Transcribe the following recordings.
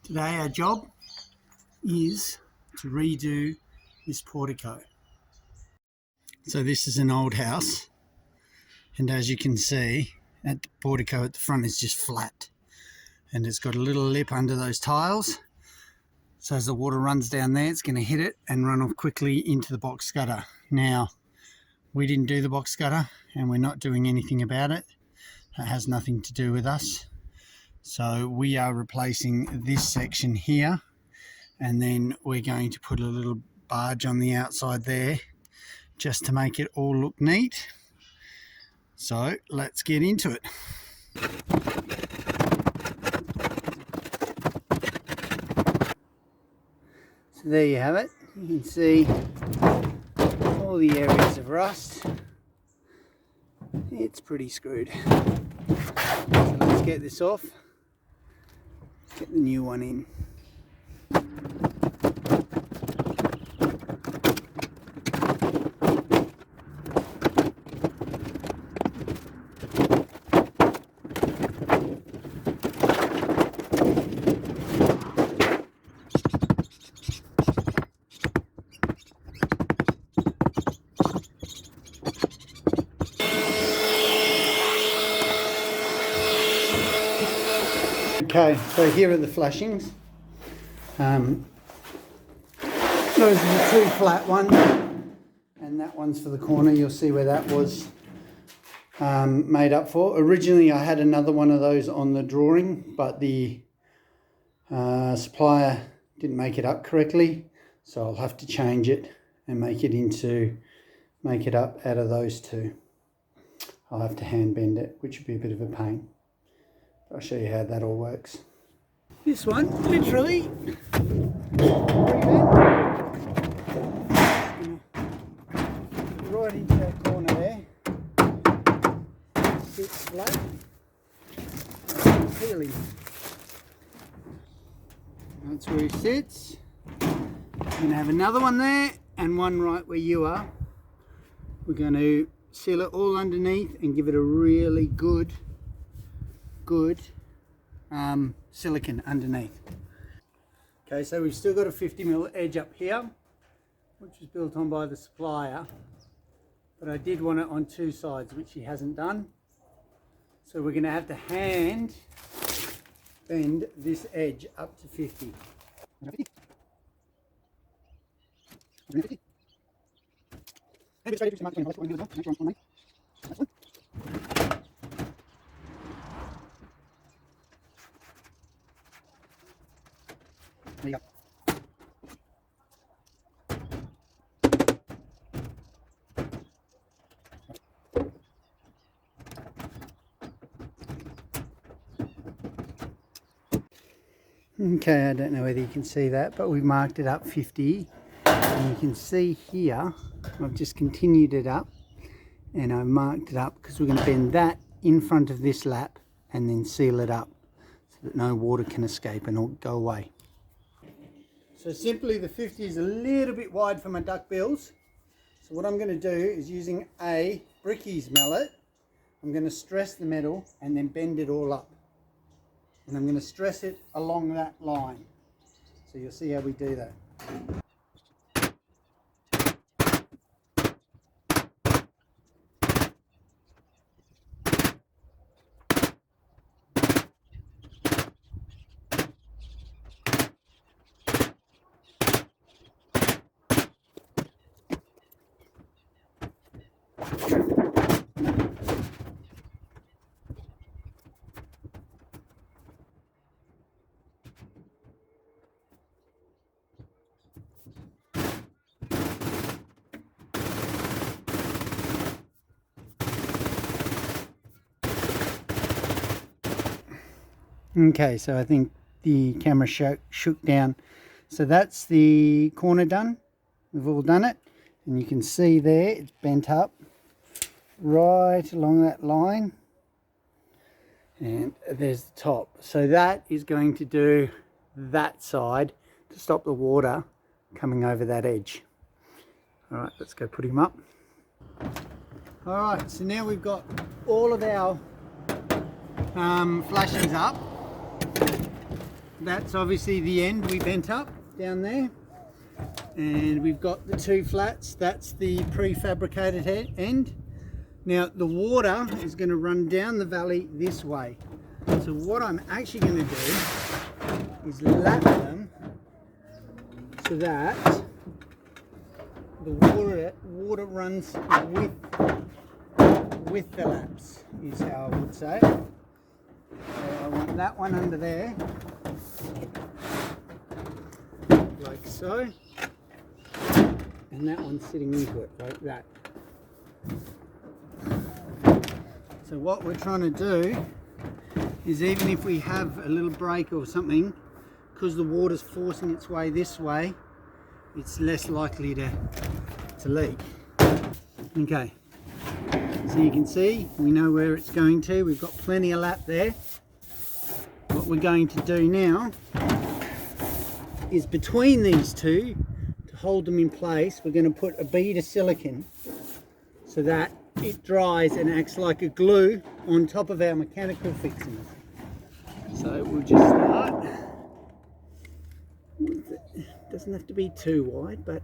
Today our job is to redo this portico. So this is an old house, and as you can see, at the portico at the front is just flat, and it's got a little lip under those tiles, so as the water runs down there it's going to hit it and run off quickly into the box gutter. Now, we didn't do the box gutter and we're not doing anything about it. It has nothing to do with us. So we are replacing this section here, and then we're going to put a little barge on the outside there just to make it all look neat. So let's get into it. So there you have it. You can see all the areas of rust. It's pretty screwed. So let's get this off. Get the new one in. Okay, so here are the flashings. Those are the two flat ones, and that one's for the corner. You'll see where that was made up for. Originally I had another one of those on the drawing, but the supplier didn't make it up correctly, so I'll have to change it and make it up out of those two. I'll have to hand bend it, which would be a bit of a pain. I'll show you how that all works. This one, literally, right into that corner there. Sits flat. Peeling. That's where he sits. We're going to have another one there and one right where you are. We're going to seal it all underneath and give it a really good silicone underneath. Okay, so we've still got a 50mm edge up here, which was built on by the supplier, but I did want it on two sides, which he hasn't done. So we're going to have to hand bend this edge up to 50. There you go. Okay, I don't know whether you can see that, but we've marked it up 50, and you can see here I've just continued it up and I've marked it up because we're going to bend that in front of this lap and then seal it up so that no water can escape and all go away. So simply the 50 is a little bit wide for my duck bills. So what I'm going to do is, using a brickies mallet, I'm going to stress the metal and then bend it all up. And I'm going to stress it along that line. So you'll see how we do that. Okay, so I think the camera shook down. So that's the corner done. We've all done it, and you can see there it's bent up right along that line, and there's the top. So that is going to do that side to stop the water coming over that edge. All right, let's go put him up. All right, so now we've got all of our flashings up. that's obviously the end we bent up down there, and we've got the two flats. That's the prefabricated end. Now the water is going to run down the valley this way, so what I'm actually going to do is lap them so that the water runs with the laps, is how I would say it. So I want that one under there, like so, and that one sitting into it, like that. So what we're trying to do is, even if we have a little break or something, because the water's forcing its way this way, it's less likely to leak. Okay, so you can see we know where it's going to. We've got plenty of lap there. What we're going to do now is, between these two, to hold them in place, we're going to put a bead of silicone so that it dries and acts like a glue on top of our mechanical fixings. So we'll just start. It doesn't have to be too wide, but,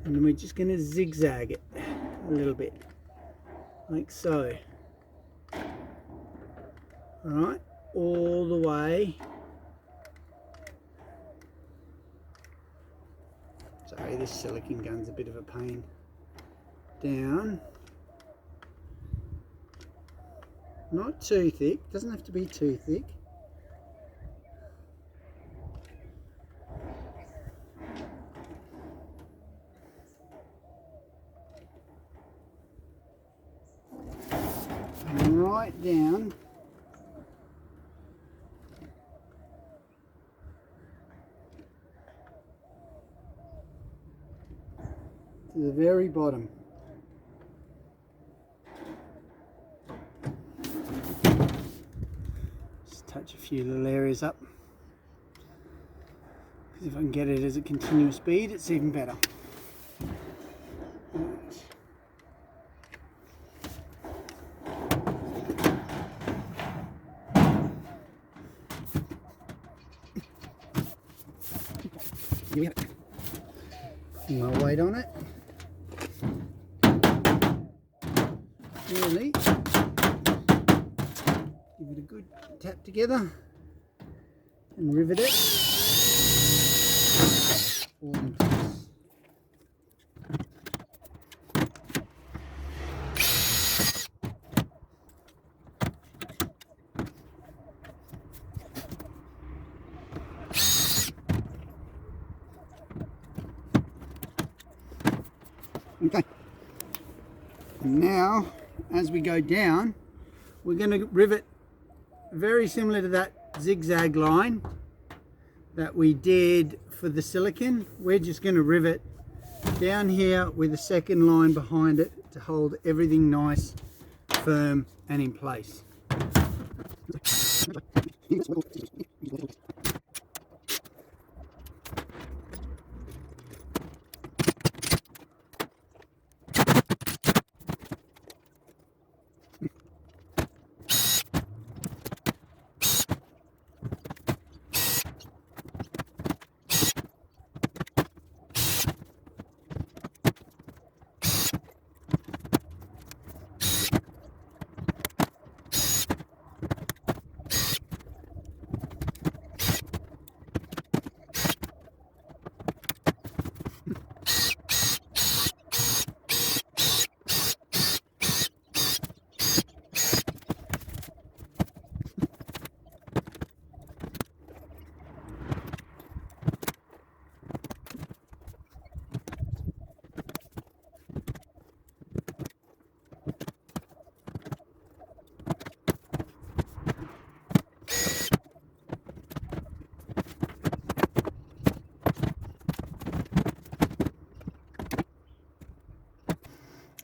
and then we're just going to zigzag it a little bit, like so. Alright, all the way. Sorry, this silicone gun's a bit of a pain. Down. Not too thick, doesn't have to be too thick. And right down to the very bottom. Just touch a few little areas up, because if I can get it as a continuous bead, it's even better. Give it my weight on it. Really, give it a good tap together and rivet it all in place. Okay, now as we go down, we're going to rivet very similar to that zigzag line that we did for the silicone. We're just going to rivet down here with a second line behind it to hold everything nice, firm and in place.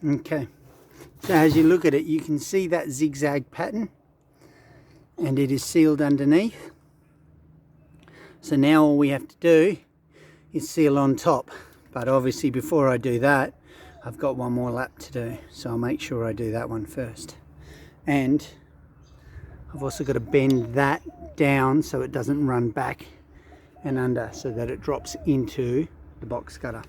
Okay, so as you look at it, you can see that zigzag pattern, and it is sealed underneath. So now all we have to do is seal on top, but obviously before I do that, I've got one more lap to do, so I'll make sure I do that one first. And I've also got to bend that down so it doesn't run back and under, so that it drops into the box cutter.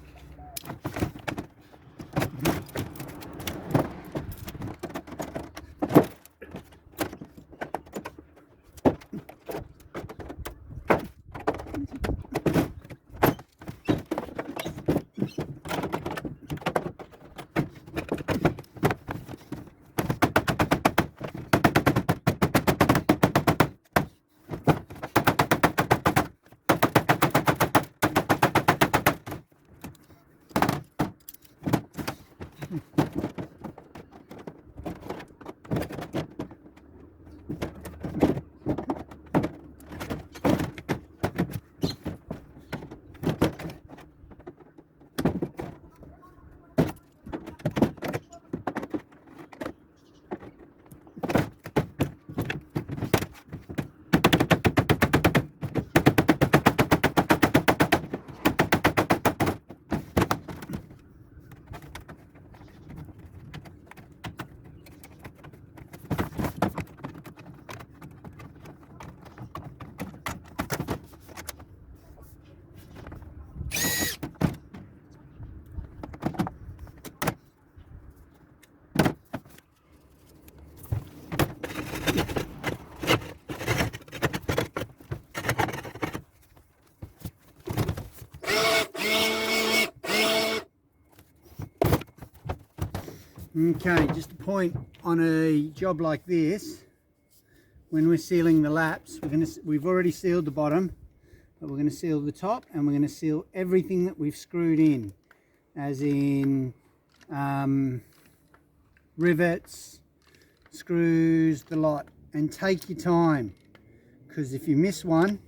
Okay, just a point on a job like this, when we're sealing the laps, we've already sealed the bottom, but we're going to seal the top, and we're going to seal everything that we've screwed in, as in rivets, screws, the lot. And take your time, because if you miss one,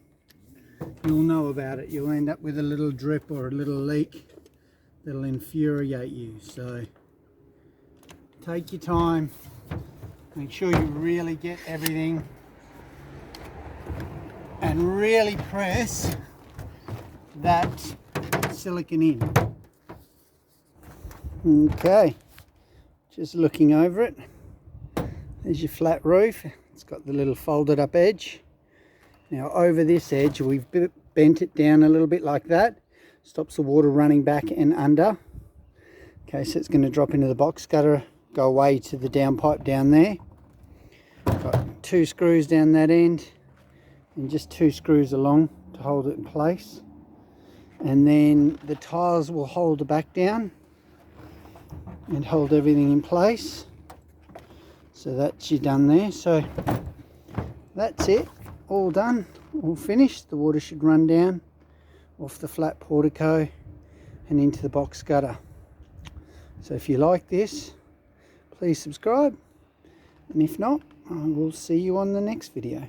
you'll know about it. You'll end up with a little drip or a little leak that'll infuriate you. So take your time, make sure you really get everything, and really press that silicone in. Okay, just looking over it, there's your flat roof. It's got the little folded up edge. Now over this edge we've bent it down a little bit like that, stops the water running back and under. Okay, so it's going to drop into the box gutter, go away to the downpipe down there. Got 2 screws down that end and just 2 screws along to hold it in place, and then the tiles will hold the back down and hold everything in place. So that's you done there. So that's it, all done, all finished. The water should run down off the flat portico and into the box gutter. So if you like this, please subscribe, and if not, I will see you on the next video.